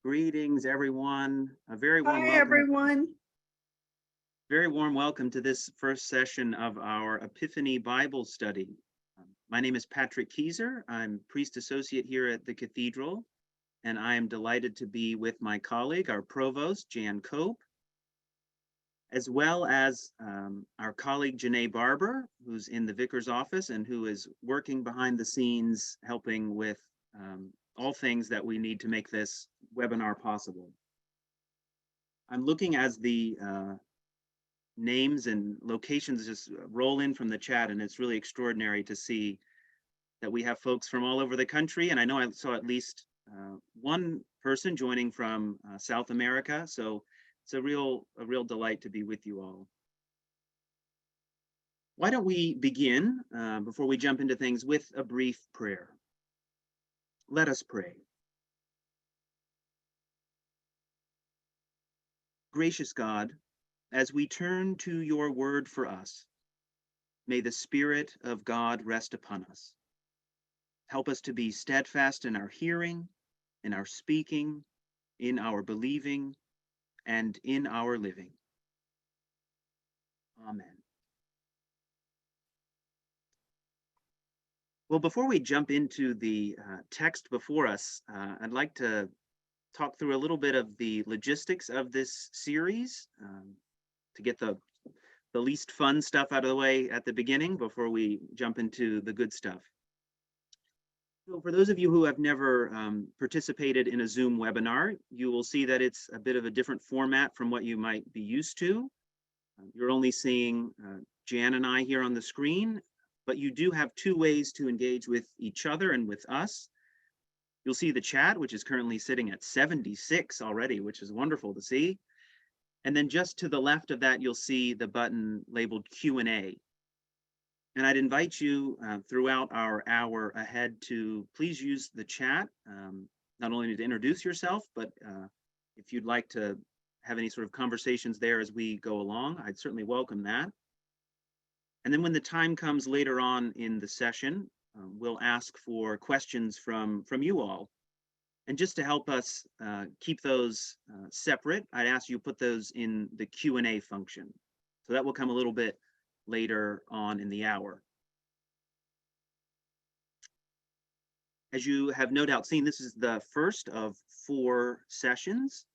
Greetings, everyone. A very warm Hi, welcome. everyone. Very warm welcome to this first session of our Epiphany Bible study. My name is Patrick Keyser. I'm priest associate here at the Cathedral, and I am delighted to be with my colleague, our provost, Jan Cope, as well as our colleague, Janae Barber, who's in the vicar's office and who is working behind the scenes, helping with all things that we need to make this webinar possible. I'm looking as the names and locations just roll in from the chat, and it's really extraordinary to see that we have folks from all over the country. And I know I saw at least one person joining from South America, so it's a real delight to be with you all. Why don't we begin, before we jump into things, with a brief prayer. Let us pray. Gracious God, as we turn to your word for us, may the Spirit of God rest upon us. Help us to be steadfast in our hearing, in our speaking, in our believing, and in our living. Amen. Well, before we jump into the text before us, I'd like to talk through a little bit of the logistics of this series to get the least fun stuff out of the way at the beginning before we jump into the good stuff. So for those of you who have never participated in a Zoom webinar, you will see that it's a bit of a different format from what you might be used to. You're only seeing Jan and I here on the screen, but you do have two ways to engage with each other and with us. You'll see the chat, which is currently sitting at 76 already, which is wonderful to see. And then just to the left of that, you'll see the button labeled Q&A. And I'd invite you throughout our hour ahead to please use the chat, not only to introduce yourself, but if you'd like to have any sort of conversations there as we go along, I'd certainly welcome that. And then when the time comes later on in the session, we'll ask for questions from you all. And just to help us keep those separate, I'd ask you to put those in the Q&A function. So that will come a little bit later on in the hour. As you have no doubt seen, this is the first of 4 sessions.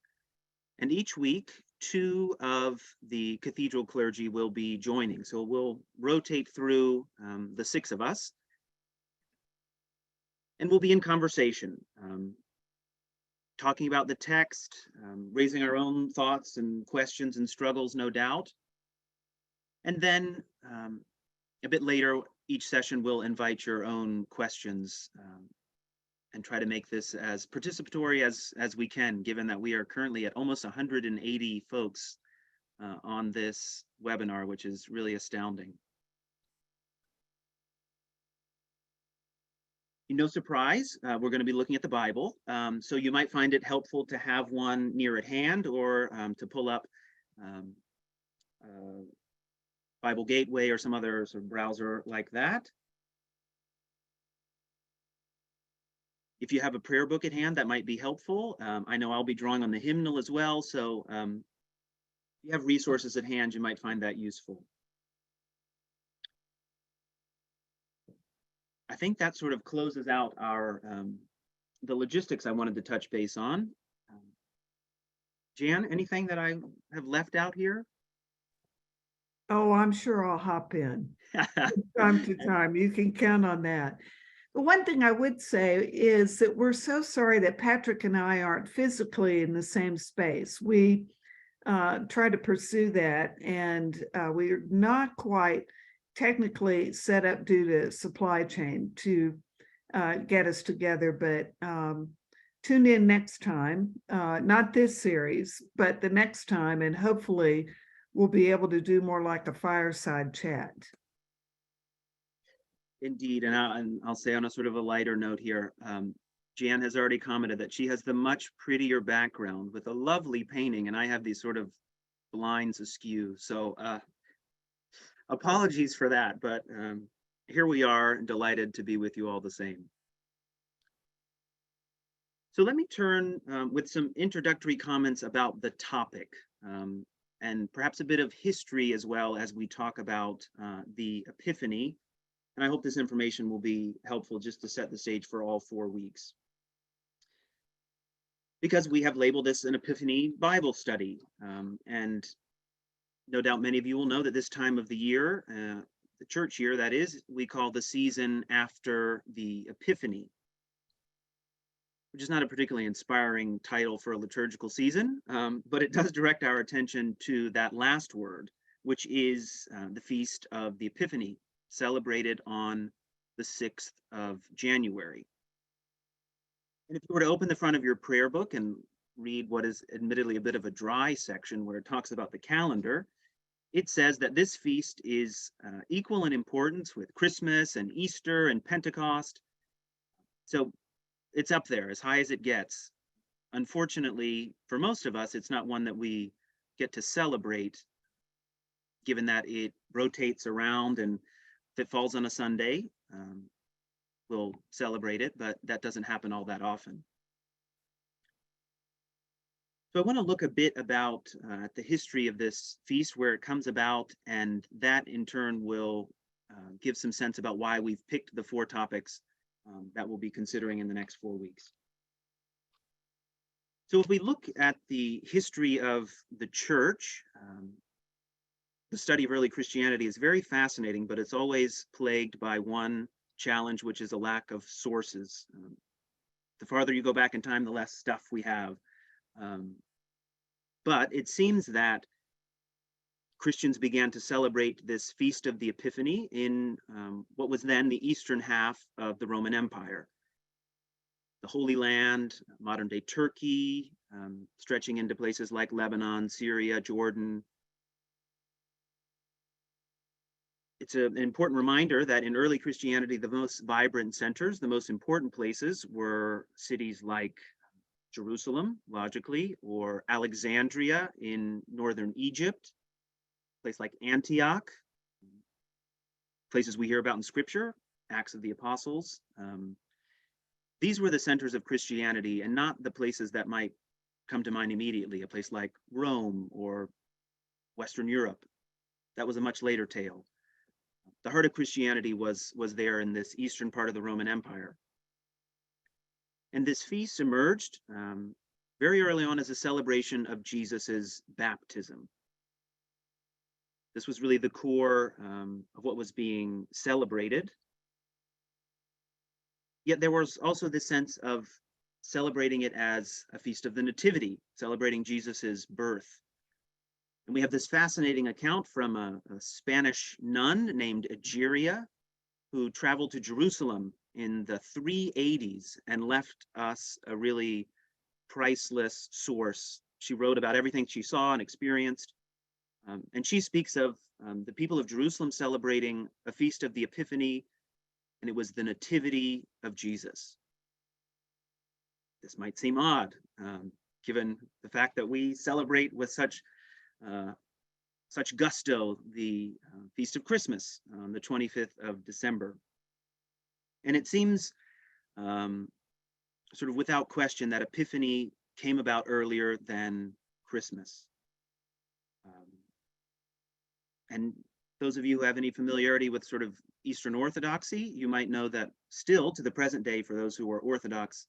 And each week, 2 of the Cathedral clergy will be joining. So we'll rotate through the 6 of us. And we'll be in conversation, talking about the text, raising our own thoughts and questions and struggles, no doubt. And then a bit later, each session will invite your own questions and try to make this as participatory as we can, given that we are currently at almost 180 folks on this webinar, which is really astounding. No surprise, we're going to be looking at the Bible, so you might find it helpful to have one near at hand or to pull up Bible Gateway or some other sort of browser like that. If you have a prayer book at hand, that might be helpful. I know I'll be drawing on the hymnal as well, so if you have resources at hand, you might find that useful. I think that sort of closes out our the logistics I wanted to touch base on. Jan, anything that I have left out here? Oh, I'm sure I'll hop in time to time. You can count on that. The one thing I would say is that we're so sorry that Patrick and I aren't physically in the same space. We try to pursue that, and we're not quite technically set up due to supply chain to get us together, but tune in next time, not this series, but the next time, and hopefully we'll be able to do more like a fireside chat. Indeed, and I'll say on a sort of a lighter note here, Jan has already commented that she has the much prettier background with a lovely painting, and I have these sort of blinds askew. So apologies for that, but here we are, delighted to be with you all the same. So let me turn with some introductory comments about the topic, and perhaps a bit of history as well as we talk about the Epiphany. And I hope this information will be helpful just to set the stage for all 4 weeks. Because we have labeled this an Epiphany Bible study. And no doubt many of you will know that this time of the year, the church year that is, we call the season after the Epiphany, which is not a particularly inspiring title for a liturgical season, but it does direct our attention to that last word, which is the Feast of the Epiphany, celebrated on the 6th of January. And if you were to open the front of your prayer book and read what is admittedly a bit of a dry section where it talks about the calendar, it says that this feast is equal in importance with Christmas and Easter and Pentecost. So it's up there, as high as it gets. Unfortunately, for most of us, it's not one that we get to celebrate, given that it rotates around, and if it falls on a Sunday, we'll celebrate it, but that doesn't happen all that often. So I want to look a bit about the history of this feast, where it comes about, and that in turn will give some sense about why we've picked the 4 topics that we'll be considering in the next 4 weeks. So if we look at the history of the church, the study of early Christianity is very fascinating, but it's always plagued by one challenge, which is a lack of sources. The farther you go back in time, the less stuff we have. But it seems that Christians began to celebrate this Feast of the Epiphany in what was then the eastern half of the Roman Empire. The Holy Land, modern-day Turkey, stretching into places like Lebanon, Syria, Jordan. It's an important reminder that in early Christianity, the most vibrant centers, the most important places, were cities like Jerusalem, logically, or Alexandria in northern Egypt, a place like Antioch, places we hear about in Scripture, Acts of the Apostles. These were the centers of Christianity, and not the places that might come to mind immediately, a place like Rome or Western Europe. That was a much later tale. The heart of Christianity was there in this eastern part of the Roman Empire. And this feast emerged very early on as a celebration of Jesus's baptism. This was really the core of what was being celebrated. Yet there was also this sense of celebrating it as a feast of the Nativity, celebrating Jesus's birth. And we have this fascinating account from a Spanish nun named Egeria, who traveled to Jerusalem in the 380s and left us a really priceless source. She wrote about everything she saw and experienced. And she speaks of the people of Jerusalem celebrating a feast of the Epiphany, and it was the nativity of Jesus. This might seem odd, given the fact that we celebrate with such gusto the Feast of Christmas on the 25th of December. And it seems sort of without question that Epiphany came about earlier than Christmas. And those of you who have any familiarity with sort of Eastern Orthodoxy, you might know that still to the present day, for those who are Orthodox,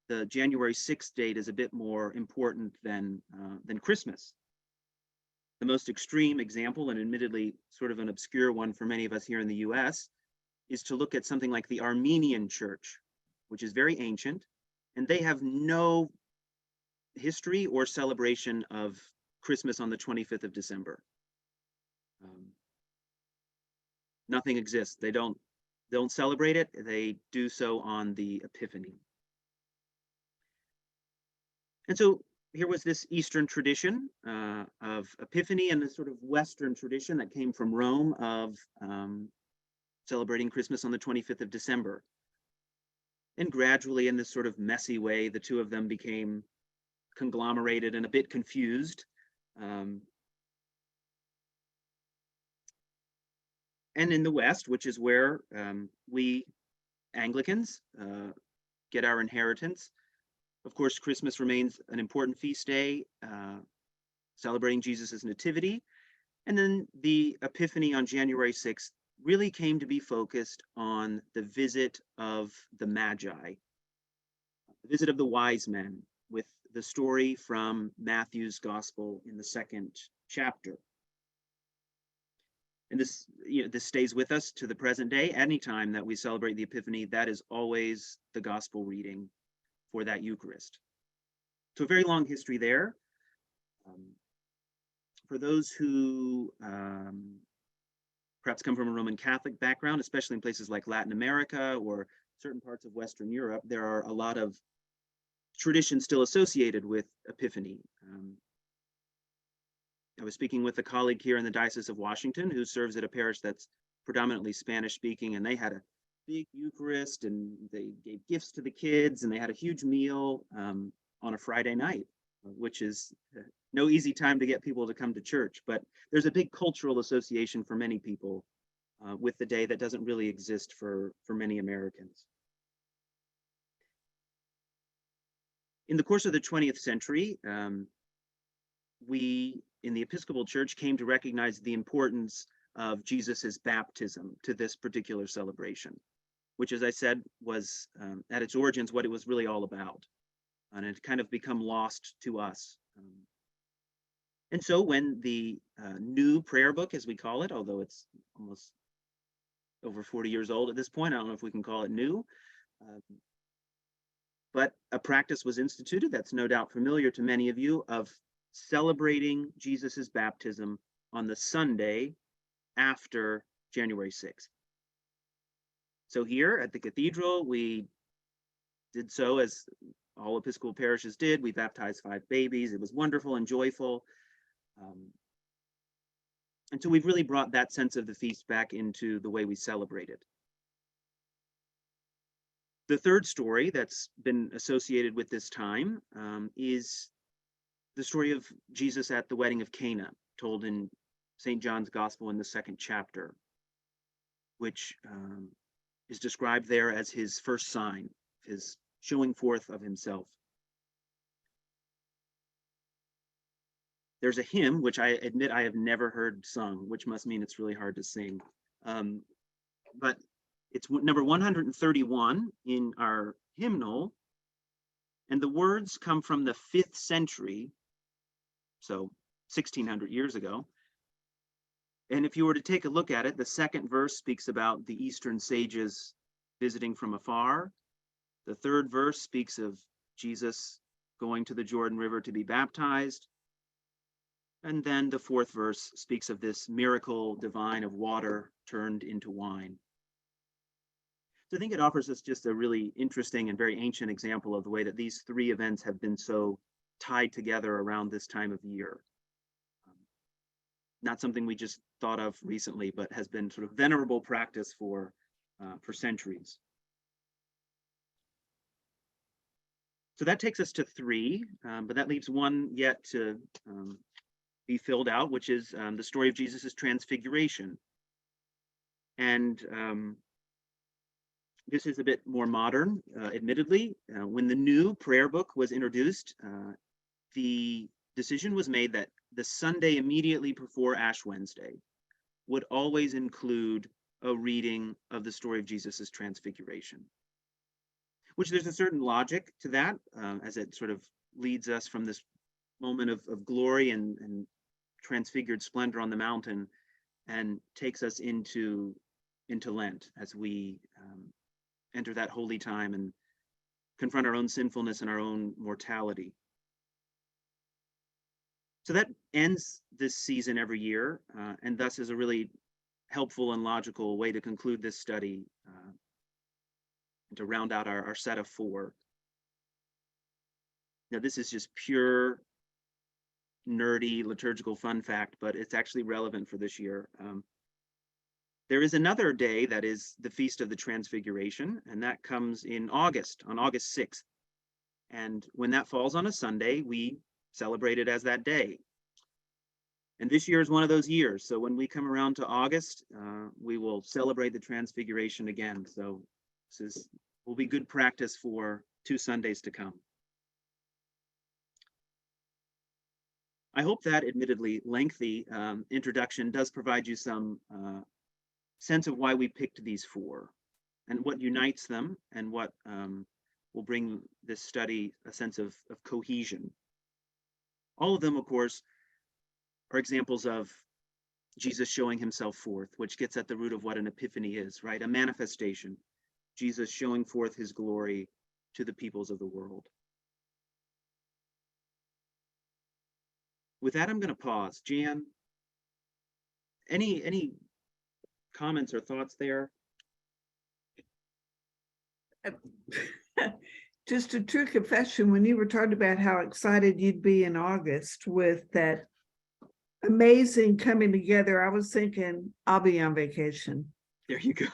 the January 6th date is a bit more important than Christmas. The most extreme example, and admittedly sort of an obscure one for many of us here in the US, is to look at something like the Armenian Church, which is very ancient, and they have no history or celebration of Christmas on the 25th of December. Nothing exists. They don't celebrate it. They do so on the Epiphany. And so here was this Eastern tradition of Epiphany, and this sort of Western tradition that came from Rome of celebrating Christmas on the 25th of December. And gradually, in this sort of messy way, the two of them became conglomerated and a bit confused. And in the West, which is where we Anglicans get our inheritance, Of course, Christmas remains an important feast day, celebrating Jesus' nativity. And then the Epiphany on January 6th really came to be focused on the visit of the Magi, the visit of the wise men, with the story from Matthew's Gospel in the 2nd chapter. And this stays with us to the present day. Anytime that we celebrate the Epiphany, that is always the Gospel reading for that Eucharist. So a very long history there. For those who perhaps come from a Roman Catholic background, especially in places like Latin America or certain parts of Western Europe, there are a lot of traditions still associated with Epiphany. I was speaking with a colleague here in the Diocese of Washington who serves at a parish that's predominantly Spanish speaking, and they had a big Eucharist and they gave gifts to the kids and they had a huge meal on a Friday night, which is no easy time to get people to come to church, but there's a big cultural association for many people with the day that doesn't really exist for many Americans. In the course of the 20th century, we in the Episcopal Church came to recognize the importance of Jesus's baptism to this particular celebration, which, as I said, was at its origins what it was really all about. And it kind of become lost to us. And so when the new prayer book, as we call it, although it's almost over 40 years old at this point, I don't know if we can call it new, but a practice was instituted that's no doubt familiar to many of you of celebrating Jesus's baptism on the Sunday after January 6th. So here at the Cathedral, we did so as all Episcopal parishes did. We baptized 5 babies. It was wonderful and joyful. And so we've really brought that sense of the feast back into the way we celebrate it. The third story that's been associated with this time is the story of Jesus at the wedding of Cana, told in St. John's Gospel in the 2nd chapter, which is described there as his first sign, his showing forth of himself. There's a hymn, which I admit I have never heard sung, which must mean it's really hard to sing. But it's number 131 in our hymnal, and the words come from the 5th century, so 1600 years ago. And if you were to take a look at it, the 2nd verse speaks about the Eastern sages visiting from afar. The 3rd verse speaks of Jesus going to the Jordan River to be baptized. And then the 4th verse speaks of this miracle divine of water turned into wine. So I think it offers us just a really interesting and very ancient example of the way that these 3 events have been so tied together around this time of year. Not something we just thought of recently, but has been sort of venerable practice for centuries. So that takes us to 3, but that leaves one yet to be filled out, which is the story of Jesus's transfiguration. And this is a bit more modern, admittedly. When the new prayer book was introduced, the decision was made that the Sunday immediately before Ash Wednesday would always include a reading of the story of Jesus's transfiguration, which there's a certain logic to that, as it sort of leads us from this moment of glory and transfigured splendor on the mountain and takes us into Lent as we enter that holy time and confront our own sinfulness and our own mortality. So that ends this season every year, and thus is a really helpful and logical way to conclude this study and to round out our set of 4. Now, this is just pure nerdy liturgical fun fact, but it's actually relevant for this year. There is another day that is the Feast of the Transfiguration, and that comes in August, on August 6th. And when that falls on a Sunday, we celebrate it as that day. And this year is one of those years. So when we come around to August, we will celebrate the Transfiguration again. So this will be good practice for 2 Sundays to come. I hope that admittedly lengthy introduction does provide you some sense of why we picked these four and what unites them and what will bring this study a sense of cohesion. All of them, of course, are examples of Jesus showing himself forth, which gets at the root of what an epiphany is, right? A manifestation. Jesus showing forth his glory to the peoples of the world. With that, I'm going to pause. Jan, any comments or thoughts there? Just a true confession, when you were talking about how excited you'd be in August with that amazing coming together, I was thinking, I'll be on vacation. There you go.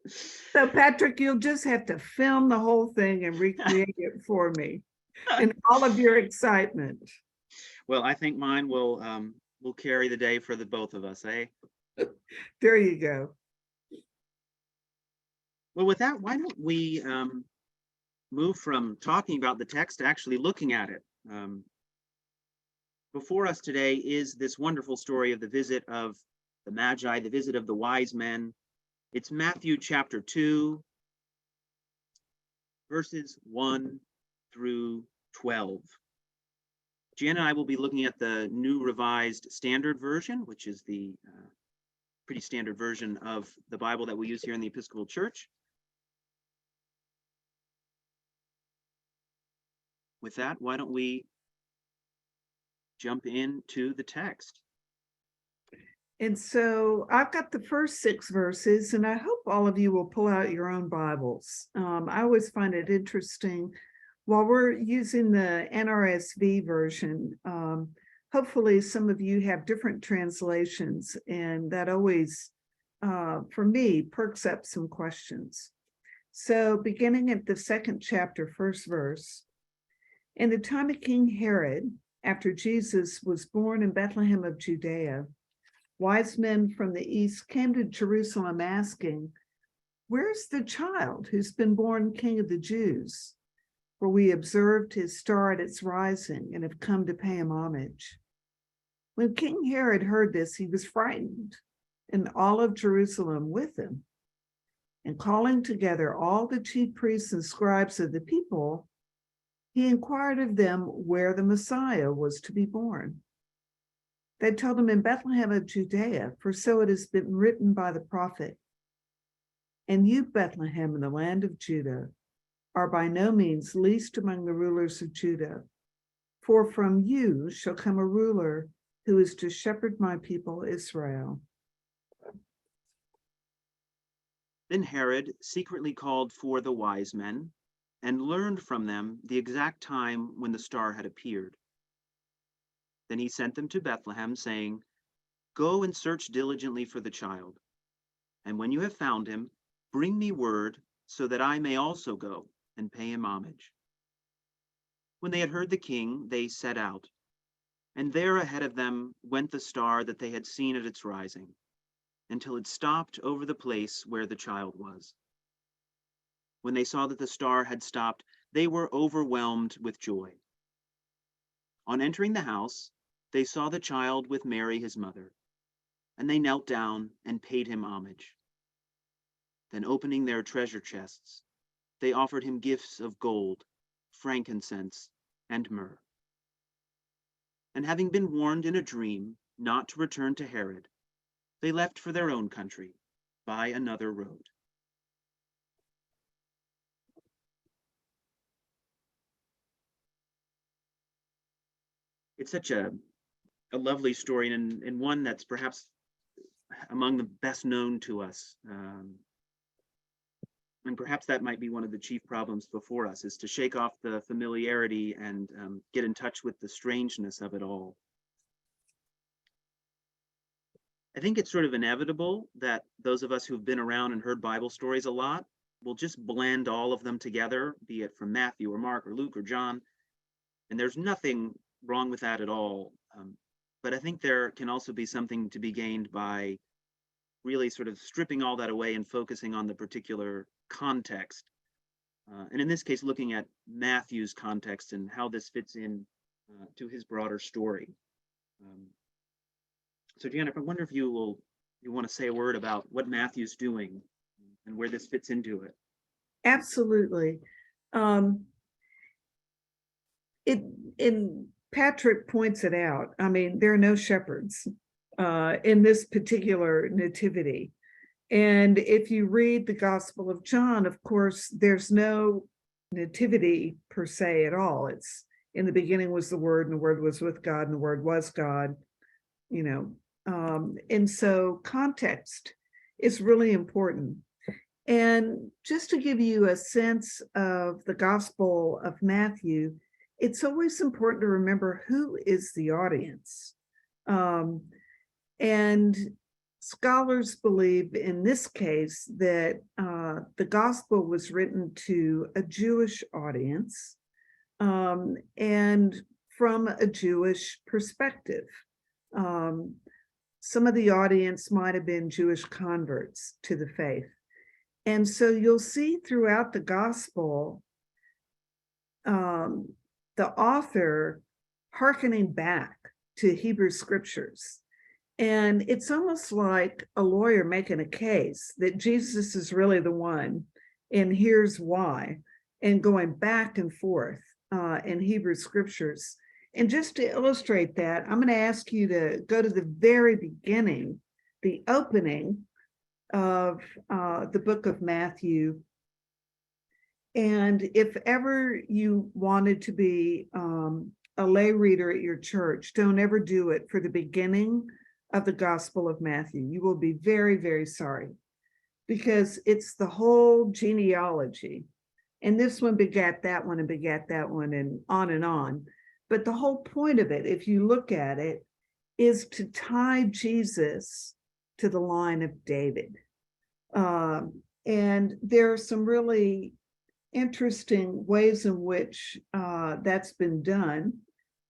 So Patrick, you'll just have to film the whole thing and recreate it for me in all of your excitement. Well, I think mine will carry the day for the both of us, eh? There you go. Well, with that, why don't we move from talking about the text to actually looking at it? Before us today is this wonderful story of the visit of the Magi, the visit of the wise men. It's Matthew chapter 2, verses 1 through 12. Jan and I will be looking at the New Revised Standard Version, which is the pretty standard version of the Bible that we use here in the Episcopal Church. With that, why don't we jump into the text? And so I've got the first 6 verses, and I hope all of you will pull out your own Bibles. I always find it interesting. While we're using the NRSV version, hopefully some of you have different translations, and that always, for me, perks up some questions. So beginning at the 2nd chapter, 1st verse, in the time of King Herod, after Jesus was born in Bethlehem of Judea, wise men from the east came to Jerusalem asking, "Where's the child who's been born King of the Jews? For we observed his star at its rising and have come to pay him homage." When King Herod heard this, he was frightened, and all of Jerusalem with him. And calling together all the chief priests and scribes of the people, he inquired of them where the Messiah was to be born. They told him, "In Bethlehem of Judea, for so it has been written by the prophet. And you, Bethlehem, in the land of Judah, are by no means least among the rulers of Judah. For from you shall come a ruler who is to shepherd my people Israel." Then Herod secretly called for the wise men and learned from them the exact time when the star had appeared. Then he sent them to Bethlehem, saying, "Go and search diligently for the child. And when you have found him, bring me word so that I may also go and pay him homage." When they had heard the king, they set out. And there ahead of them went the star that they had seen at its rising, until it stopped over the place where the child was. When they saw that the star had stopped, they were overwhelmed with joy. On entering the house, they saw the child with Mary his mother, and they knelt down and paid him homage. Then opening their treasure chests, they offered him gifts of gold, frankincense, and myrrh. And having been warned in a dream not to return to Herod, they left for their own country by another road. It's such a lovely story, and one that's perhaps among the best known to us. And perhaps that might be one of the chief problems before us, is to shake off the familiarity and get in touch with the strangeness of it all. I think it's sort of inevitable that those of us who've been around and heard Bible stories a lot will just blend all of them together, be it from Matthew or Mark or Luke or John. And there's nothing wrong with that at all. But I think there can also be something to be gained by really sort of stripping all that away and focusing on the particular context. And in this case, looking at Matthew's context and how this fits in to his broader story. So Janet, I wonder if you want to say a word about what Matthew's doing and where this fits into it. Absolutely. Patrick points it out. I mean, there are no shepherds in this particular nativity. And if you read the Gospel of John, of course, there's no nativity per se at all. It's in the beginning was the Word, and the Word was with God, and the Word was God, you know. And so context is really important. And just to give you a sense of the Gospel of Matthew, it's always important to remember who is the audience. And scholars believe in this case that the Gospel was written to a Jewish audience and from a Jewish perspective. Some of the audience might have been Jewish converts to the faith. And so you'll see throughout the Gospel, the author hearkening back to Hebrew scriptures. And it's almost like a lawyer making a case that Jesus is really the one, and here's why, and going back and forth in Hebrew scriptures. And just to illustrate that, I'm going to ask you to go to the very beginning, the opening of the book of Matthew. And if ever you wanted to be a lay reader at your church, don't ever do it for the beginning of the Gospel of Matthew. You will be very, very sorry, because it's the whole genealogy. And this one begat that one and begat that one and on and on. But the whole point of it, if you look at it, is to tie Jesus to the line of David. And there are some really interesting ways in which that's been done,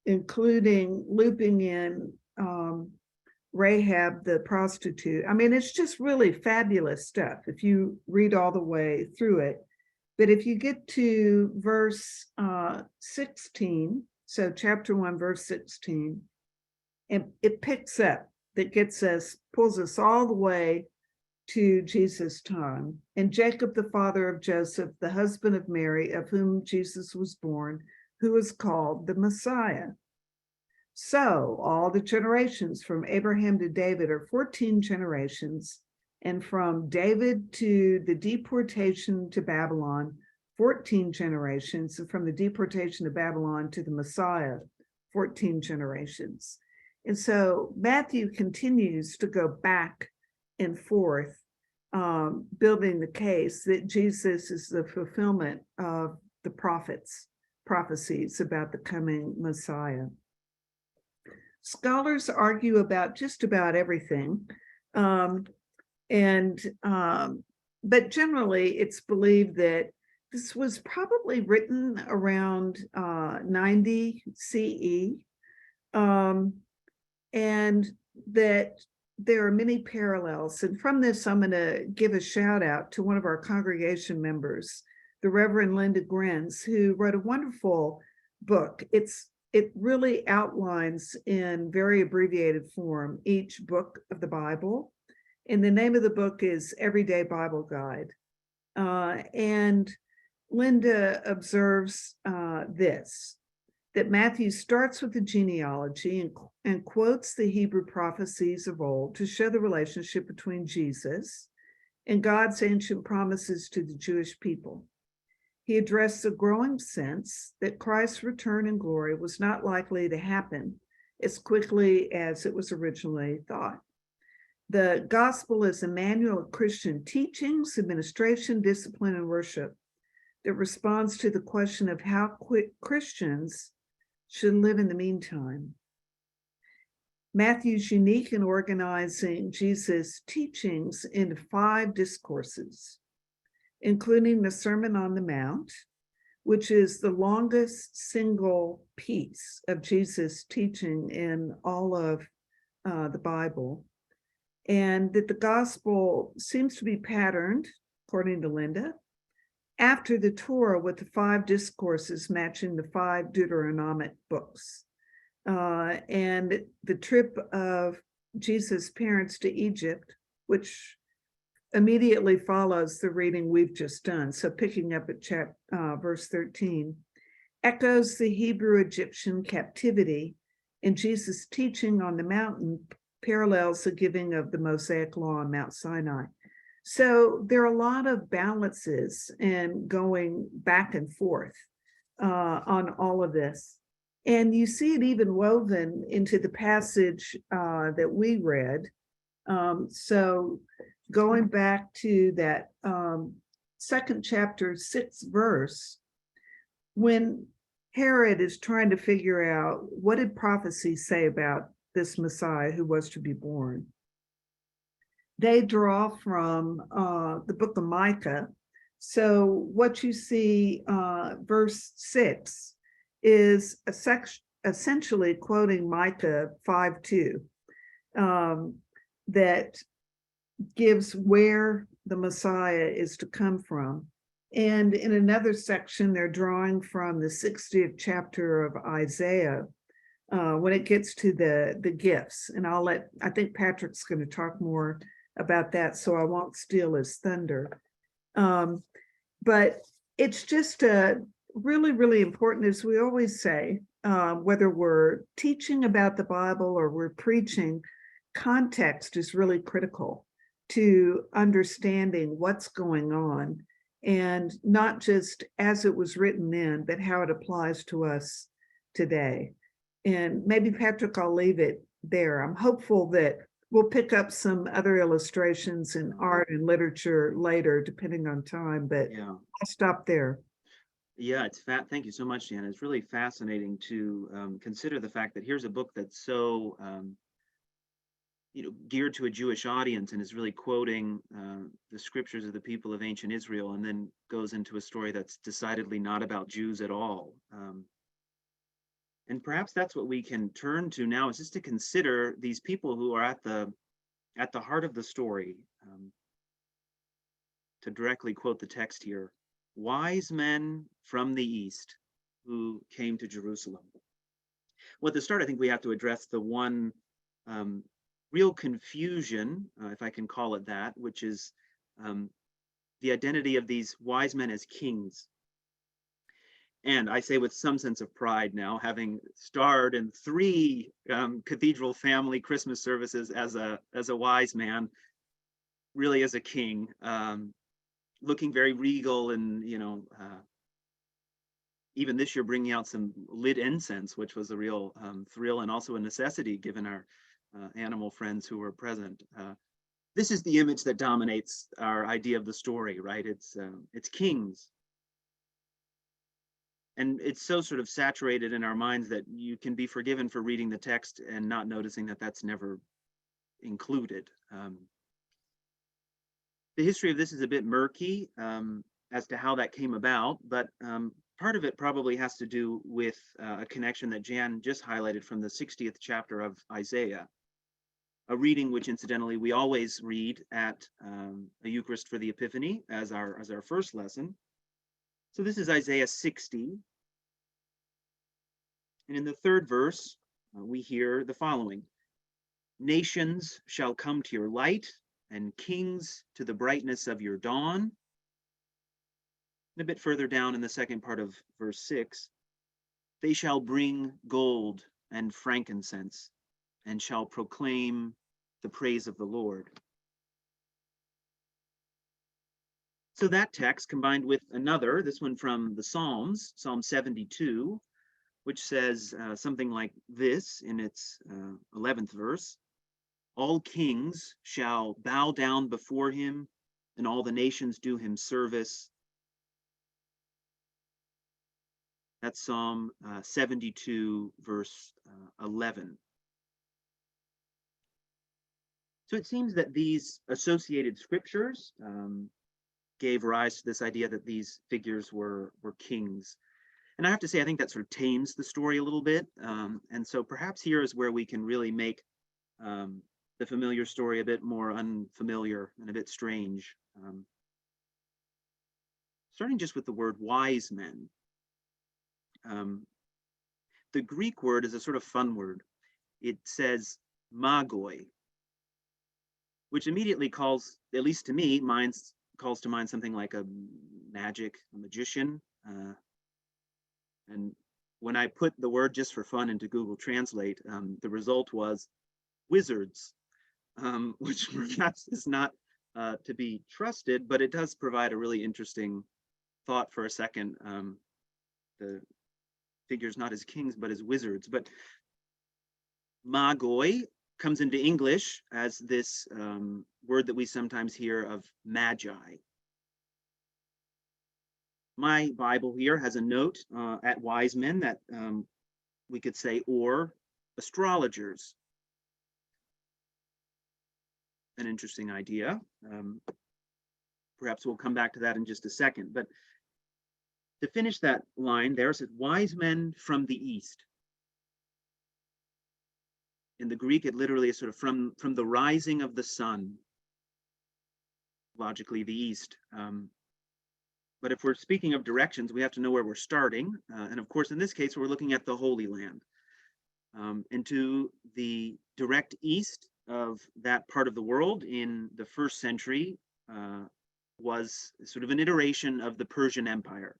including looping in Rahab the prostitute. I mean, it's just really fabulous stuff if you read all the way through it. But if you get to verse 16, so chapter 1, verse 16, and it picks up, that gets us, pulls us all the way to Jesus' time. And Jacob, the father of Joseph, the husband of Mary, of whom Jesus was born, who is called the Messiah. So all the generations from Abraham to David are 14 generations, and from David to the deportation to Babylon, 14 generations, and from the deportation to Babylon to the Messiah, 14 generations. And so Matthew continues to go back and forth, building the case that Jesus is the fulfillment of the prophecies about the coming Messiah. Scholars argue about just about everything, but generally it's believed that this was probably written around 90 CE, and that there are many parallels. And from this, I'm going to give a shout out to one of our congregation members, the Reverend Linda Grins, who wrote a wonderful book. It really outlines in very abbreviated form each book of the Bible. And the name of the book is Everyday Bible Guide. And Linda observes this, that Matthew starts with the genealogy and quotes the Hebrew prophecies of old to show the relationship between Jesus and God's ancient promises to the Jewish people. He addressed the growing sense that Christ's return in glory was not likely to happen as quickly as it was originally thought. The gospel is a manual of Christian teachings, administration, discipline, and worship that responds to the question of how Christians should live in the meantime. Matthew's unique in organizing Jesus' teachings into 5 discourses, including the Sermon on the Mount, which is the longest single piece of Jesus' teaching in all of the Bible, and that the gospel seems to be patterned, according to Linda, after the Torah, with the 5 discourses matching the 5 Deuteronomic books. and the trip of Jesus' parents to Egypt, which immediately follows the reading we've just done. So picking up at verse 13, echoes the Hebrew-Egyptian captivity, and Jesus' teaching on the mountain parallels the giving of the Mosaic law on Mount Sinai. So there are a lot of balances and going back and forth on all of this. And you see it even woven into the passage that we read. So going back to that second chapter, 6th verse, when Herod is trying to figure out what did prophecy say about this Messiah who was to be born, they draw from the book of Micah. So what you see, verse 6, is essentially quoting Micah 5:2, that gives where the Messiah is to come from. And in another section, they're drawing from the 60th chapter of Isaiah when it gets to the gifts. And I think Patrick's going to talk more about that, so I won't steal his thunder. But it's just really, really important, as we always say, whether we're teaching about the Bible or we're preaching, context is really critical to understanding what's going on, and not just as it was written then, but how it applies to us today. And maybe, Patrick, I'll leave it there. I'm hopeful that we'll pick up some other illustrations in art and literature later, depending on time, but Yeah. I'll stop there. Yeah, thank you so much, Jan. It's really fascinating to consider the fact that here's a book that's so geared to a Jewish audience and is really quoting the scriptures of the people of ancient Israel, and then goes into a story that's decidedly not about Jews at all. And perhaps that's what we can turn to now, is just to consider these people who are at the heart of the story. To directly quote the text here, wise men from the east who came to Jerusalem. Well, at the start, I think we have to address the one real confusion, if I can call it that, which is the identity of these wise men as kings. And I say with some sense of pride now, having starred in 3 Cathedral family Christmas services as a wise man, really as a king, looking very regal, and even this year bringing out some lit incense, which was a real thrill and also a necessity given our animal friends who were present. This is the image that dominates our idea of the story, right? It's kings. And it's so sort of saturated in our minds that you can be forgiven for reading the text and not noticing that that's never included. The history of this is a bit murky as to how that came about, but part of it probably has to do with a connection that Jan just highlighted from the 60th chapter of Isaiah, a reading which incidentally we always read at a Eucharist for the Epiphany as our first lesson. So this is Isaiah 60. And in the 3rd verse, we hear the following: nations shall come to your light, and kings to the brightness of your dawn. And a bit further down in the second part of verse 6, they shall bring gold and frankincense, and shall proclaim the praise of the Lord. So that text, combined with another, this one from the Psalms, Psalm 72, which says something like this in its 11th verse: all kings shall bow down before him, and all the nations do him service. That's Psalm 72, verse 11. So it seems that these associated scriptures gave rise to this idea that these figures were kings. And I have to say, I think that sort of tames the story a little bit. And so perhaps here is where we can really make the familiar story a bit more unfamiliar and a bit strange. Starting just with the word wise men. the Greek word is a sort of fun word. It says magoi, which immediately calls, at least to me, calls to mind something like a magician. And when I put the word just for fun into Google Translate, the result was wizards, which perhaps is not to be trusted, but it does provide a really interesting thought for a second. The figures not as kings, but as wizards. But magoi comes into English as this word that we sometimes hear of magi. My Bible here has a note at wise men that we could say, or astrologers. An interesting idea. Perhaps we'll come back to that in just a second. But to finish that line there, it says, wise men from the east. In the Greek, it literally is sort of from the rising of the sun, logically the east. But if we're speaking of directions, we have to know where we're starting. And of course, in this case, we're looking at the Holy Land. And to the direct east of that part of the world in the 1st century was sort of an iteration of the Persian Empire.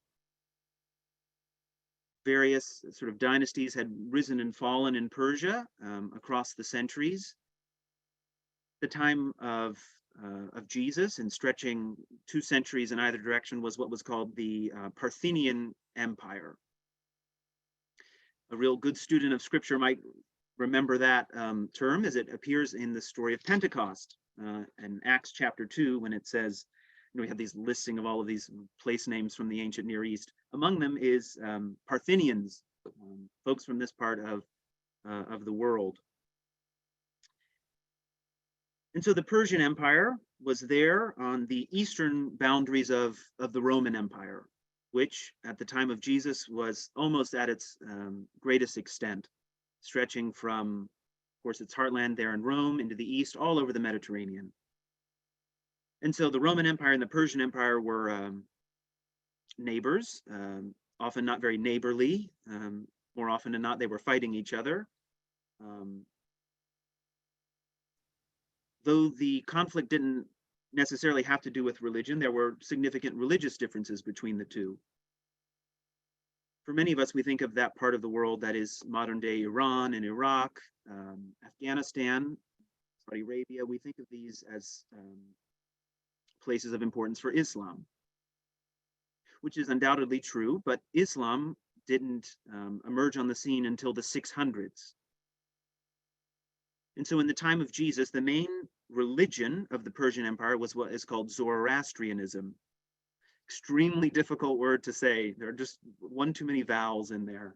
Various sort of dynasties had risen and fallen in Persia across the centuries. The time of Jesus, and stretching 2 centuries in either direction, was what was called the Parthian Empire. A real good student of Scripture might remember that term, as it appears in the story of Pentecost in Acts chapter 2, when it says, we have these listing of all of these place names from the ancient Near East. Among them is Parthians, folks from this part of the world. And so the Persian Empire was there on the eastern boundaries of the Roman Empire, which at the time of Jesus was almost at its greatest extent, stretching from, of course, its heartland there in Rome into the east, all over the Mediterranean. And so the Roman Empire and the Persian Empire were neighbors, often not very neighborly. More often than not, they were fighting each other. Though the conflict didn't necessarily have to do with religion, there were significant religious differences between the two. For many of us, we think of that part of the world that is modern-day Iran and Iraq, Afghanistan, Saudi Arabia. We think of these as places of importance for Islam, which is undoubtedly true, but Islam didn't emerge on the scene until the 600s. And so in the time of Jesus, the main religion of the Persian Empire was what is called Zoroastrianism. Extremely difficult word to say. There are just one too many vowels in there.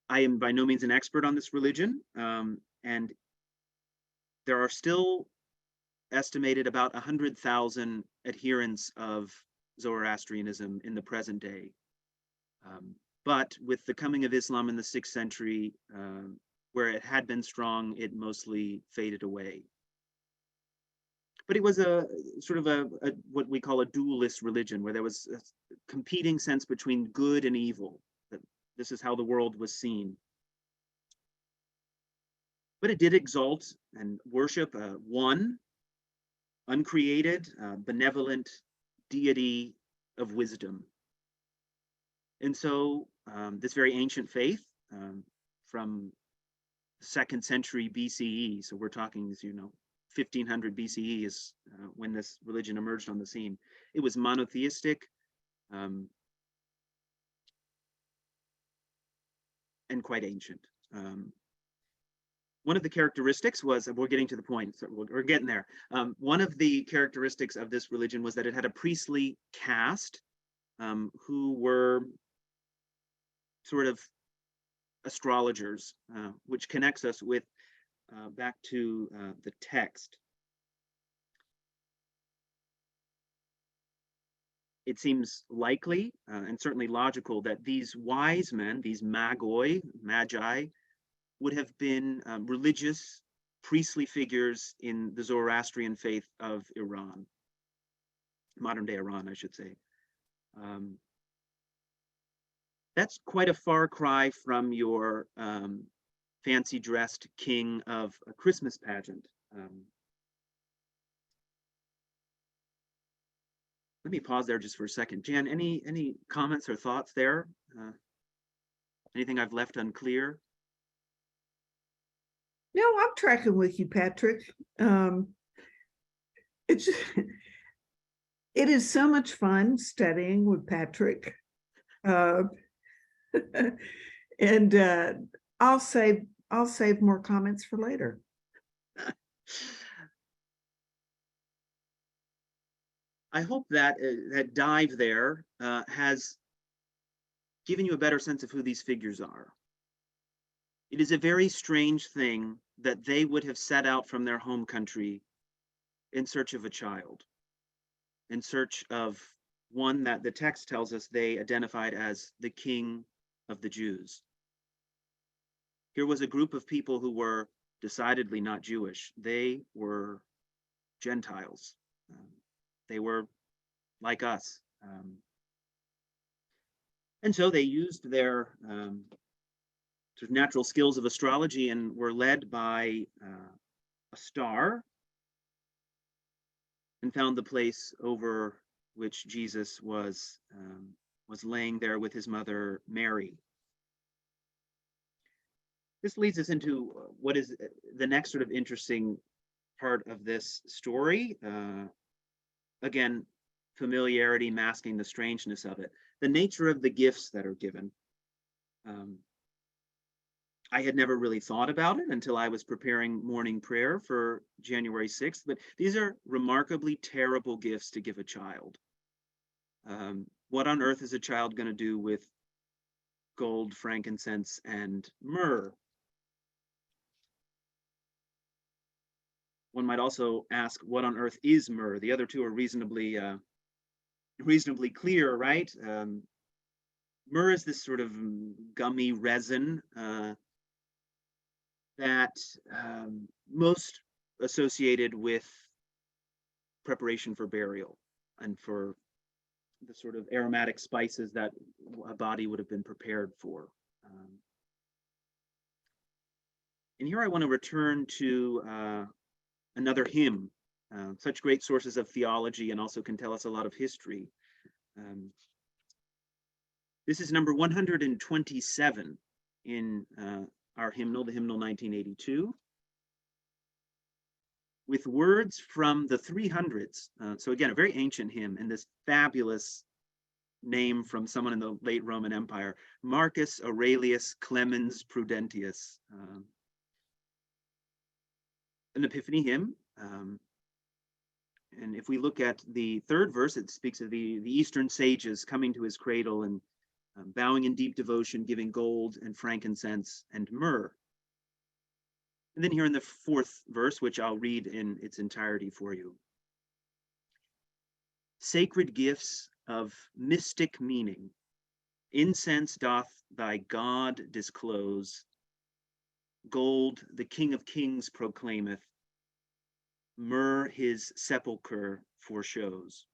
I am by no means an expert on this religion, and there are still estimated about 100,000 adherents of Zoroastrianism in the present day. But with the coming of Islam in the 6th century, where it had been strong, it mostly faded away. But it was a sort of a what we call a dualist religion, where there was a competing sense between good and evil. That this is how the world was seen. But it did exalt and worship one uncreated, benevolent deity of wisdom. And so this very ancient faith from 2nd century BCE, so we're talking, as you know, 1500 BCE is when this religion emerged on the scene. It was monotheistic and quite ancient. One of the characteristics was, we're getting to the point, so we're getting there. One of the characteristics of this religion was that it had a priestly caste who were sort of astrologers, which connects us with back to the text. It seems likely and certainly logical that these wise men, these magi, would have been religious, priestly figures in the Zoroastrian faith of Iran, modern day Iran, I should say. That's quite a far cry from your fancy dressed king of a Christmas pageant. Let me pause there just for a second. Jan, any comments or thoughts there? Anything I've left unclear? No, I'm tracking with you, Patrick. It's it is so much fun studying with Patrick. And I'll save more comments for later. I hope that that dive there has given you a better sense of who these figures are. It is a very strange thing that they would have set out from their home country in search of a child, in search of one that the text tells us they identified as the King of the Jews. Here was a group of people who were decidedly not Jewish. They were Gentiles. They were like us. And so they used their sort of natural skills of astrology and were led by a star and found the place over which Jesus was laying there with his mother Mary. This leads us into what is the next sort of interesting part of this story. Again, familiarity masking the strangeness of it. The nature of the gifts that are given. I had never really thought about it until I was preparing morning prayer for January 6th, but these are remarkably terrible gifts to give a child. What on earth is a child going to do with gold, frankincense, and myrrh? One might also ask, what on earth is myrrh? The other two are reasonably clear, right? Myrrh is this sort of gummy resin that most associated with preparation for burial and for the sort of aromatic spices that a body would have been prepared for. And here I want to return to another hymn. Such great sources of theology and also can tell us a lot of history. This is number 127 in our hymnal, the hymnal 1982, with words from the 300s. So again, a very ancient hymn and this fabulous name from someone in the late Roman Empire, Marcus Aurelius Clemens Prudentius. An Epiphany hymn. And if we look at the third verse, it speaks of the Eastern sages coming to his cradle and bowing in deep devotion, giving gold and frankincense and myrrh. And then here in the fourth verse, which I'll read in its entirety for you. Sacred gifts of mystic meaning, incense doth thy God disclose. Gold the King of Kings proclaimeth, myrrh his sepulchre foreshows.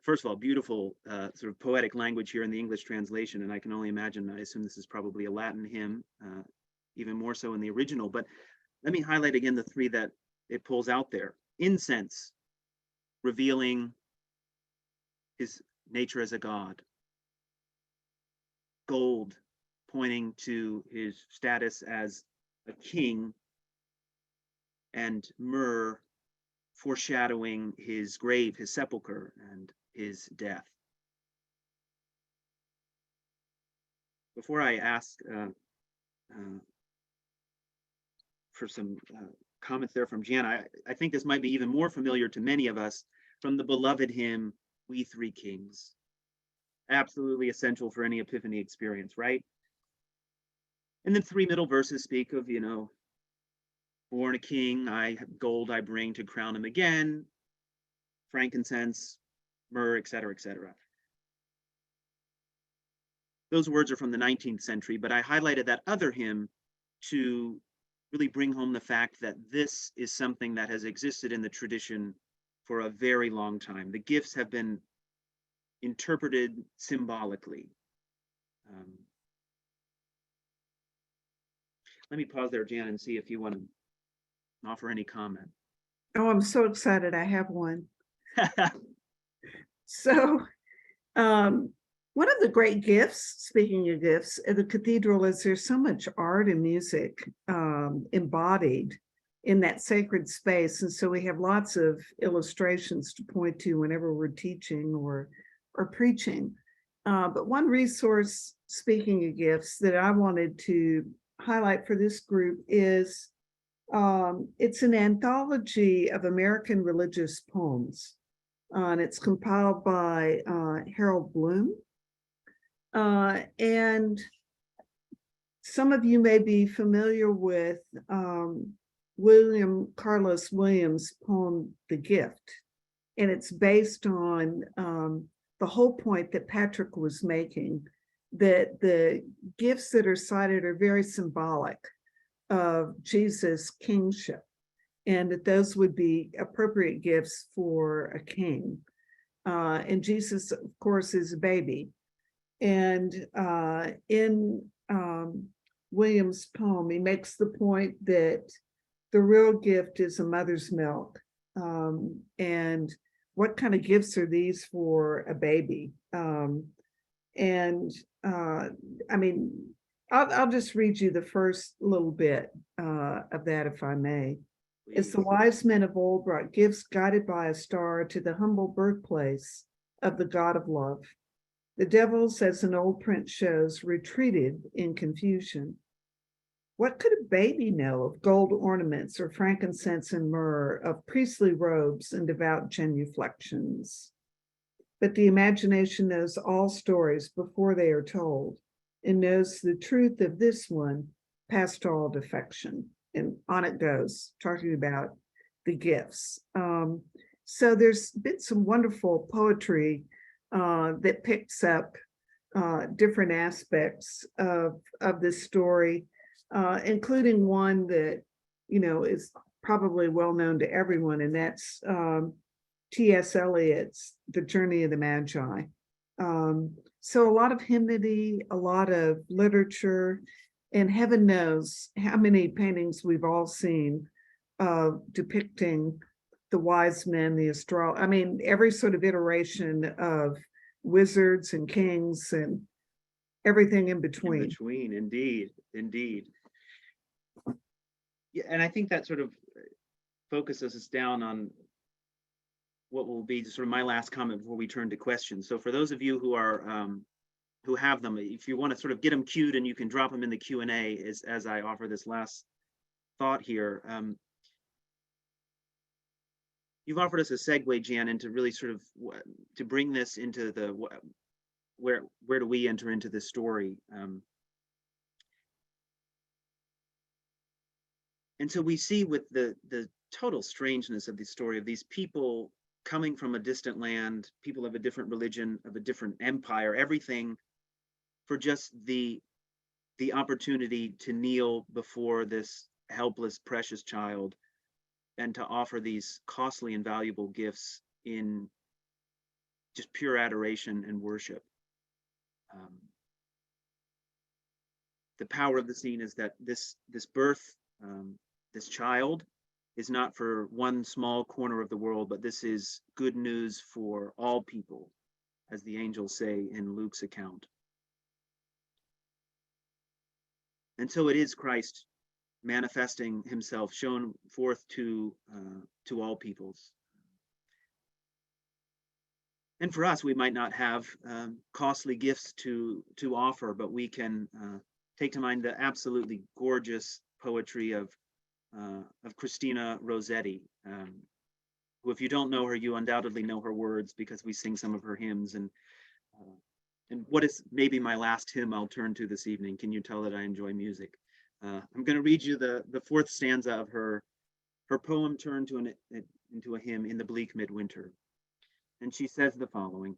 First of all, beautiful sort of poetic language here in the English translation, and I can only imagine, I assume this is probably a Latin hymn, even more so in the original, but let me highlight again the three that it pulls out there. Incense, revealing his nature as a god. Gold, pointing to his status as a king, and myrrh, foreshadowing his grave, his sepulcher, and his death. Before I ask for some comments there from Jan, I think this might be even more familiar to many of us from the beloved hymn, We Three Kings. Absolutely essential for any Epiphany experience, right? And then three middle verses speak of, born a king, gold I bring to crown him again, frankincense, myrrh, etc., etc. Those words are from the 19th century, but I highlighted that other hymn to really bring home the fact that this is something that has existed in the tradition for a very long time. The gifts have been interpreted symbolically. Let me pause there, Jan, and see if you want to offer any comment. Oh, I'm so excited. I have one. So, one of the great gifts, speaking of gifts, at the cathedral is there's so much art and music embodied in that sacred space. And so we have lots of illustrations to point to whenever we're teaching or preaching. But one resource, speaking of gifts, that I wanted to highlight for this group is it's an anthology of American religious poems. And it's compiled by Harold Bloom. And some of you may be familiar with William Carlos Williams' poem, The Gift. And it's based on the whole point that Patrick was making, that the gifts that are cited are very symbolic of Jesus' kingship, and that those would be appropriate gifts for a king. And Jesus, of course, is a baby. And in William's poem, he makes the point that the real gift is a mother's milk. And what kind of gifts are these for a baby? I mean, I'll just read you the first little bit of that, if I may. As the wise men of old brought gifts guided by a star to the humble birthplace of the God of love, the devils, as an old print shows, retreated in confusion. What could a baby know of gold ornaments or frankincense and myrrh, of priestly robes and devout genuflections? But the imagination knows all stories before they are told, and knows the truth of this one past all defection. And on it goes, talking about the gifts. So there's been some wonderful poetry that picks up different aspects of this story, including one that, you know, is probably well known to everyone, and that's T.S. Eliot's The Journey of the Magi. So a lot of hymnody, a lot of literature, and heaven knows how many paintings we've all seen depicting the wise men, the I mean, every sort of iteration of wizards and kings and everything in between. In between, indeed, indeed. Yeah, and I think that sort of focuses us down on what will be sort of my last comment before we turn to questions. So for those of you who are who have them, if you want to sort of get them queued, and you can drop them in the Q&A as I offer this last thought here. You've offered us a segue, Jan, into really sort of to bring this into the where do we enter into this story? And so we see with the total strangeness of the story of these people coming from a distant land, people of a different religion, of a different empire, everything for just the opportunity to kneel before this helpless, precious child and to offer these costly and valuable gifts in just pure adoration and worship. The power of the scene is that this birth, this child, is not for one small corner of the world, but this is good news for all people, as the angels say in Luke's account. And so it is Christ manifesting himself, shown forth to all peoples. And for us, we might not have costly gifts to offer, but we can take to mind the absolutely gorgeous poetry of Christina Rossetti, who, if you don't know her, you undoubtedly know her words because we sing some of her hymns. And what is maybe my last hymn I'll turn to this evening. Can you tell that I enjoy music? I'm going to read you the fourth stanza of her poem turned into a hymn, In the Bleak Midwinter. And she says the following: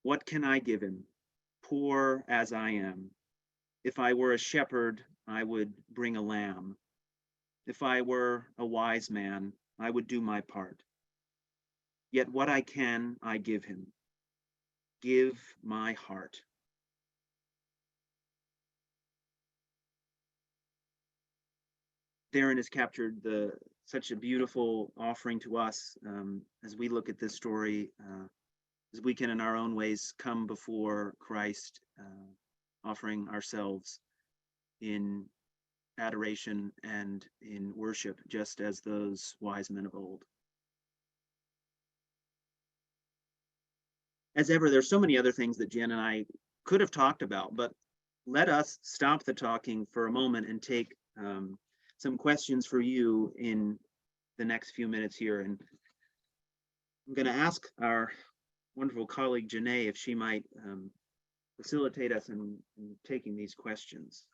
"What can I give him, poor as I am? If I were a shepherd, I would bring a lamb. If I were a wise man, I would do my part. Yet what I can, I give him. Give my heart. Therein is captured such a beautiful offering to us as we look at this story, as we can in our own ways come before Christ, offering ourselves in adoration and in worship, just as those wise men of old. As ever, there's so many other things that Jen and I could have talked about, but let us stop the talking for a moment and take some questions for you in the next few minutes here. And I'm going to ask our wonderful colleague Janae if she might facilitate us in taking these questions.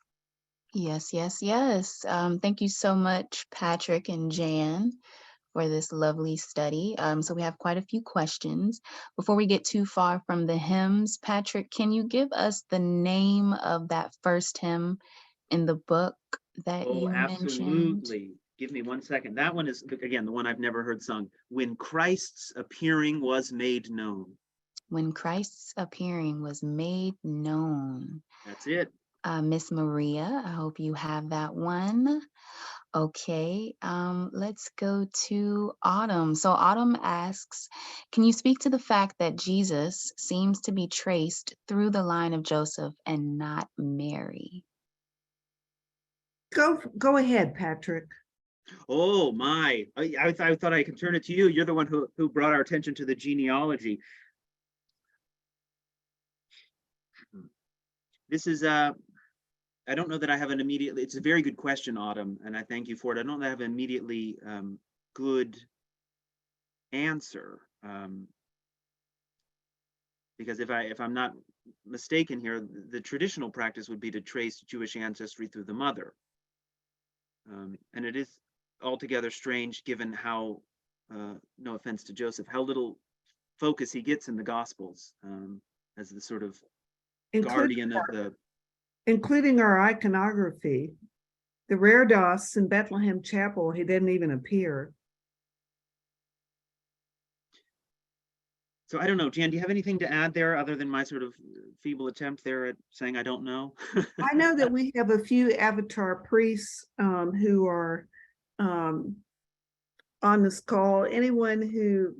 Yes, yes, yes. Thank you so much, Patrick and Jan, for this lovely study. So we have quite a few questions. Before we get too far from the hymns, Patrick, can you give us the name of that first hymn in the book that you mentioned? Absolutely. Give me 1 second. That one is, again, the one I've never heard sung. When Christ's appearing was made known. When Christ's appearing was made known. That's it. Miss Maria, I hope you have that one. Okay, let's go to Autumn. So Autumn asks, can you speak to the fact that Jesus seems to be traced through the line of Joseph and not Mary? Go ahead, Patrick. Oh my, I thought I could turn it to you. You're the one who brought our attention to the genealogy. This is I don't know that I have an immediately, it's a very good question, Autumn, and I thank you for it. I don't have an immediately good answer. Because if I'm not mistaken here, the traditional practice would be to trace Jewish ancestry through the mother. And it is altogether strange given how, no offense to Joseph, how little focus he gets in the Gospels as the sort of guardian of the... Including our iconography. The Reredos in Bethlehem Chapel, he didn't even appear. So I don't know, Jan, do you have anything to add there other than my sort of feeble attempt there at saying I don't know? I know that we have a few Avatar priests who are on this call. Anyone who,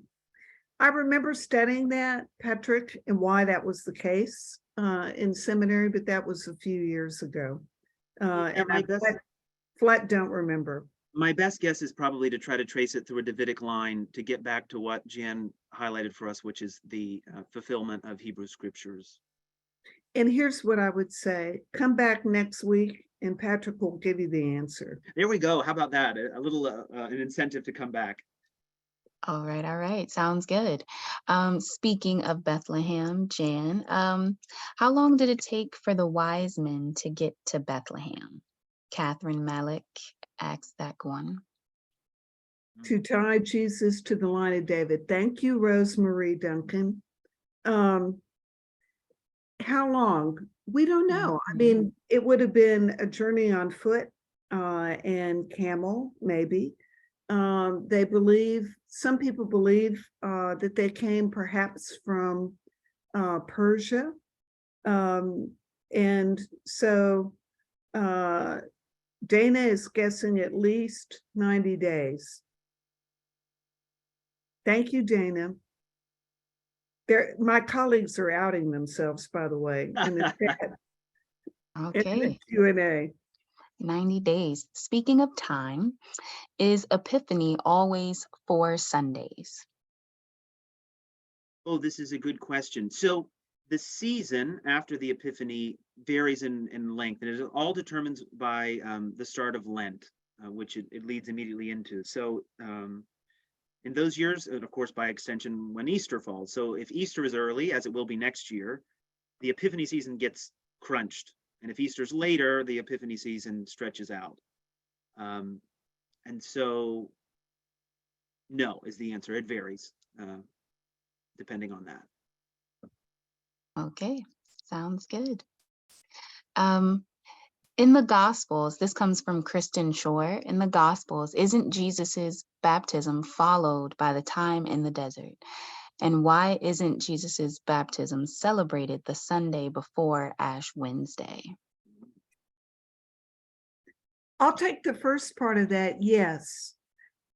I remember studying that, Patrick, and why that was the case in seminary, but that was a few years ago. And I flat don't remember. My best guess is probably to try to trace it through a Davidic line to get back to what Jan highlighted for us, which is the fulfillment of Hebrew scriptures. And here's what I would say. Come back next week and Patrick will give you the answer. There we go. How about that? A little an incentive to come back. All right. Sounds good. Speaking of Bethlehem, Jan, how long did it take for the wise men to get to Bethlehem? Catherine Malik asks that one. To tie Jesus to the line of David. Thank you, Rosemary Duncan. How long? We don't know. I mean, it would have been a journey on foot and camel, maybe. They believe, some people believe that they came perhaps from Persia. And so Dana is guessing at least 90 days. Thank you, Dana. My colleagues are outing themselves, by the way, in the chat. Okay. In the Q&A. 90 days. Speaking of time, is Epiphany always 4 Sundays? Oh, this is a good question. So the season after the Epiphany varies in length, and it all determines by the start of Lent, which it leads immediately into. So in those years, and of course, by extension, when Easter falls. So if Easter is early, as it will be next year, the Epiphany season gets crunched. And if Easter's later, the Epiphany season stretches out. And so, no is the answer. It varies depending on that. Okay, sounds good. In the Gospels, this comes from Kristen Shore. In the Gospels, isn't Jesus's baptism followed by the time in the desert? And why isn't Jesus's baptism celebrated the Sunday before Ash Wednesday? I'll take the first part of that. Yes.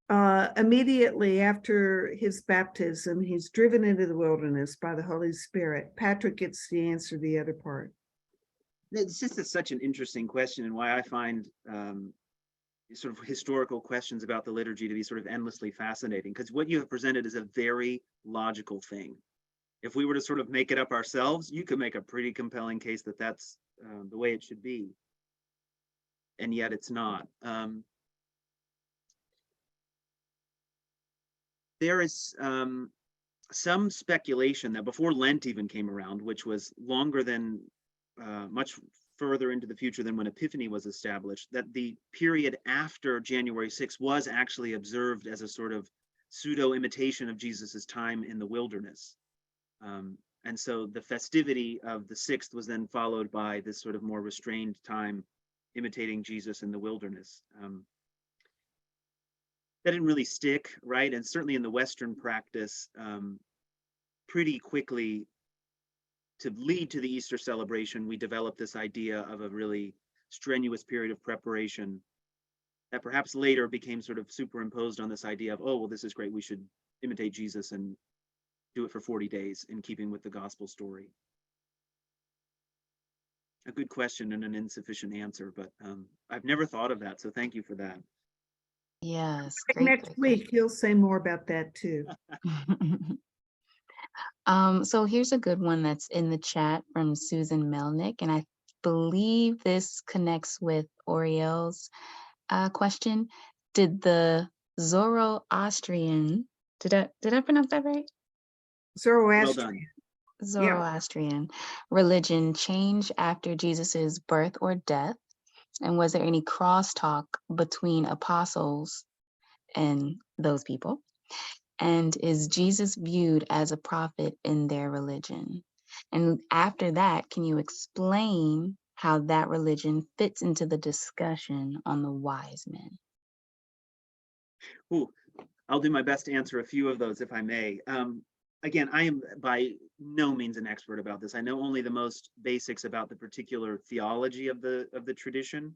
Immediately after his baptism, he's driven into the wilderness by the Holy Spirit. Patrick gets to answer the other part. It's just such an interesting question, and why I find sort of historical questions about the liturgy to be sort of endlessly fascinating, because what you have presented is a very logical thing. If we were to sort of make it up ourselves, you could make a pretty compelling case that that's the way it should be. And yet it's not. There is some speculation that before Lent even came around, which was longer than much further into the future than when Epiphany was established, that the period after January 6th was actually observed as a sort of pseudo imitation of Jesus's time in the wilderness. And so the festivity of the 6th was then followed by this sort of more restrained time imitating Jesus in the wilderness. That didn't really stick, right? And certainly in the Western practice, pretty quickly, to lead to the Easter celebration, we developed this idea of a really strenuous period of preparation that perhaps later became sort of superimposed on this idea of, oh, well, this is great, we should imitate Jesus and do it for 40 days in keeping with the gospel story. A good question and an insufficient answer, but I've never thought of that, so thank you for that. Yes, Next week, he'll say more about that too. So here's a good one that's in the chat from Susan Melnick, and I believe this connects with Oriel's question. Did the Zoroastrian, did I pronounce that right? Zoroastrian. Zoroastrian religion change after Jesus's birth or death? And was there any crosstalk between apostles and those people? And is Jesus viewed as a prophet in their religion? And after that, can you explain how that religion fits into the discussion on the wise men? Ooh, I'll do my best to answer a few of those if I may. Again, I am by no means an expert about this. I know only the most basics about the particular theology of the tradition.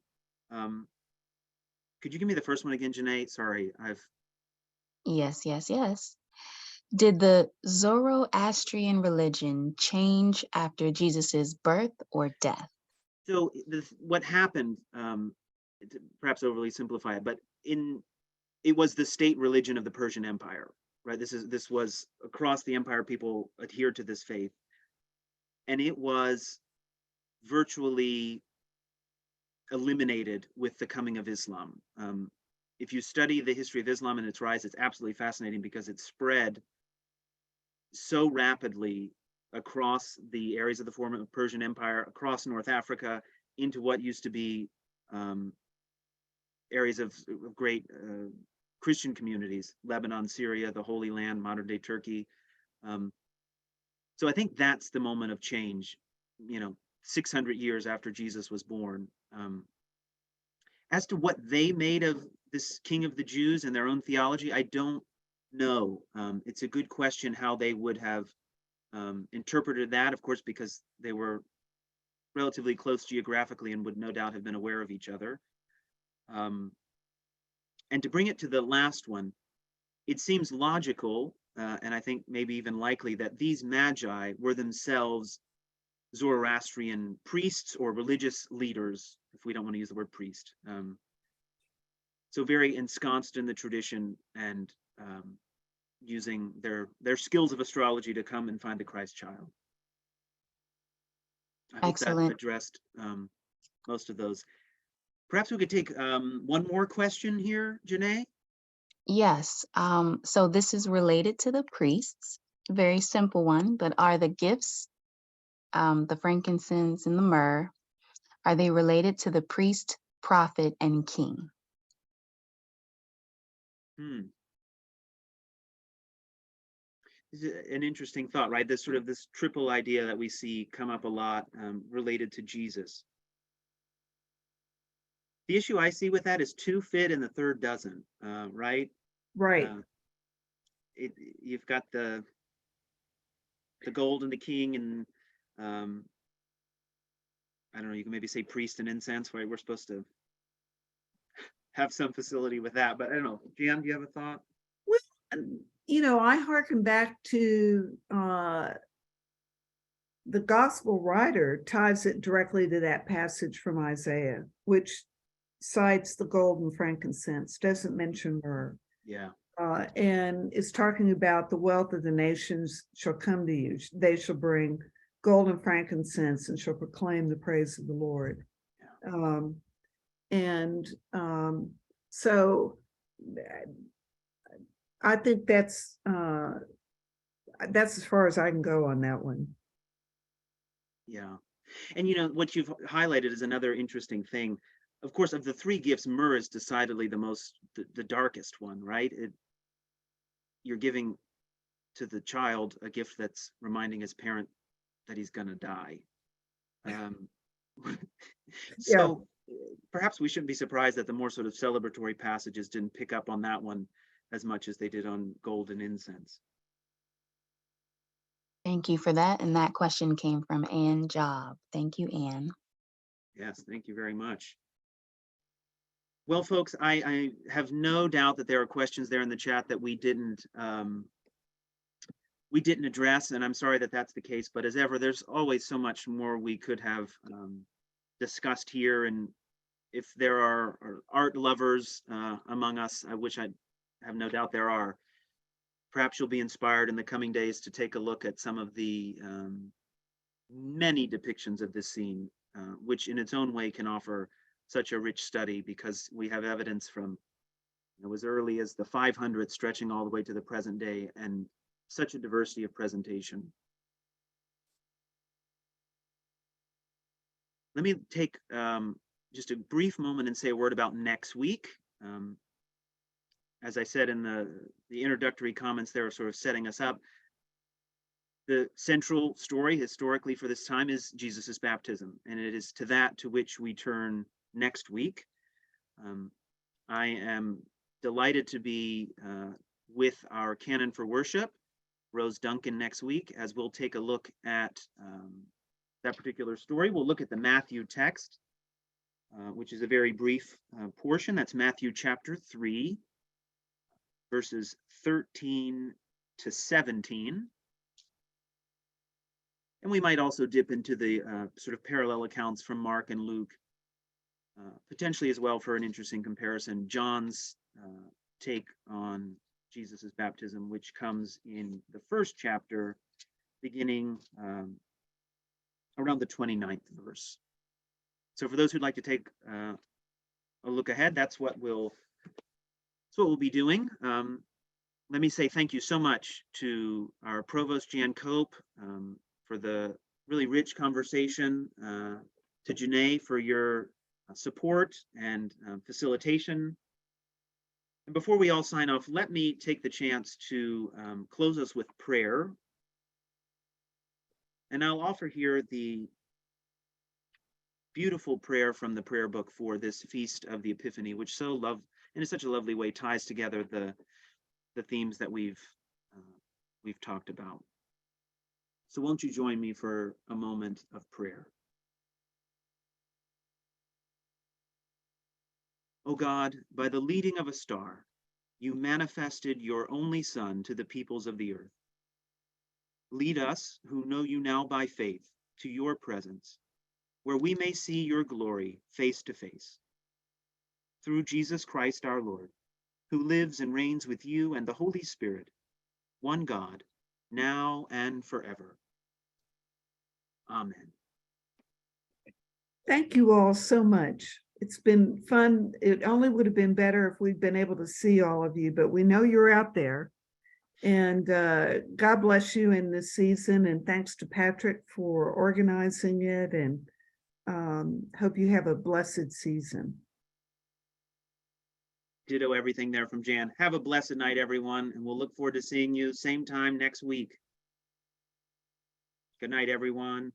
Could you give me the first one again, Janae? Sorry, Yes. Did the Zoroastrian religion change after Jesus's birth or death? So what happened, to perhaps overly simplify it, but it was the state religion of the Persian Empire, right? This was across the empire, people adhered to this faith, and it was virtually eliminated with the coming of Islam. If you study the history of Islam and its rise, it's absolutely fascinating because it spread so rapidly across the areas of the former Persian Empire, across North Africa, into what used to be areas of great Christian communities, Lebanon, Syria, the Holy Land, modern day Turkey. So I think that's the moment of change, 600 years after Jesus was born. As to what they made of this King of the Jews and their own theology, I don't know. It's a good question how they would have interpreted that, of course, because they were relatively close geographically and would no doubt have been aware of each other. And to bring it to the last one, it seems logical, and I think maybe even likely, that these Magi were themselves Zoroastrian priests or religious leaders, if we don't want to use the word priest. So very ensconced in the tradition and using their skills of astrology to come and find the Christ child. I hope that addressed most of those. Perhaps we could take one more question here, Janae? Yes. So this is related to the priests. Very simple one, but are the gifts, the frankincense and the myrrh, are they related to the priest, prophet, and king? This is an interesting thought, right? This triple idea that we see come up a lot related to Jesus. The issue I see with that is two fit and the third doesn't, right? Right. You've got the gold and the king, and I don't know, you can maybe say priest and incense, right? We're supposed to have some facility with that, but I don't know. Jan, do you have a thought? Well, I hearken back to the gospel writer ties it directly to that passage from Isaiah, which cites the gold and frankincense, doesn't mention myrrh. Yeah. And is talking about the wealth of the nations shall come to you. They shall bring gold and frankincense and shall proclaim the praise of the Lord. Yeah. So I think that's as far as I can go on that one. Yeah. And what you've highlighted is another interesting thing. Of course, of the three gifts, myrrh is decidedly the darkest one, right? You're giving to the child a gift that's reminding his parent that he's going to die. So perhaps we shouldn't be surprised that the more sort of celebratory passages didn't pick up on that one as much as they did on gold and incense. Thank you for that. And that question came from Ann Job. Thank you, Ann. Yes, thank you very much. Well, folks, I have no doubt that there are questions there in the chat that we didn't address, and I'm sorry that that's the case. But as ever, there's always so much more we could have discussed here. And if there are art lovers among us, which I have no doubt there are, perhaps you'll be inspired in the coming days to take a look at some of the many depictions of this scene, which in its own way can offer such a rich study, because we have evidence from as early as the 500s stretching all the way to the present day, and such a diversity of presentation. Let me take just a brief moment and say a word about next week. As I said in the introductory comments there, sort of setting us up, the central story historically for this time is Jesus's baptism, and it is to that to which we turn next week. I am delighted to be with our canon for worship, Rose Duncan, next week, as we'll take a look at that particular story. We'll look at the Matthew text, which is a very brief portion. That's Matthew chapter 3, verses 13 to 17. And we might also dip into the sort of parallel accounts from Mark and Luke, potentially as well for an interesting comparison, John's take on Jesus's baptism, which comes in the first chapter, beginning around the 29th verse. So for those who'd like to take a look ahead, that's what we'll be doing. Let me say thank you so much to our Provost Jan Cope for the really rich conversation, to Janae for your support and facilitation. And before we all sign off, let me take the chance to close us with prayer. And I'll offer here the beautiful prayer from the prayer book for this feast of the Epiphany, which in such a lovely way ties together the themes that we've talked about. So won't you join me for a moment of prayer? O God, by the leading of a star, you manifested your only Son to the peoples of the earth. Lead us, who know you now by faith, to your presence, where we may see your glory face to face. Through Jesus Christ our Lord, who lives and reigns with you and the Holy Spirit, one God, now and forever. Amen. Thank you all so much. It's been fun. It only would have been better if we'd been able to see all of you, but we know you're out there. And God bless you in this season. And thanks to Patrick for organizing it. And hope you have a blessed season. Ditto everything there from Jan. Have a blessed night, everyone. And we'll look forward to seeing you same time next week. Good night, everyone.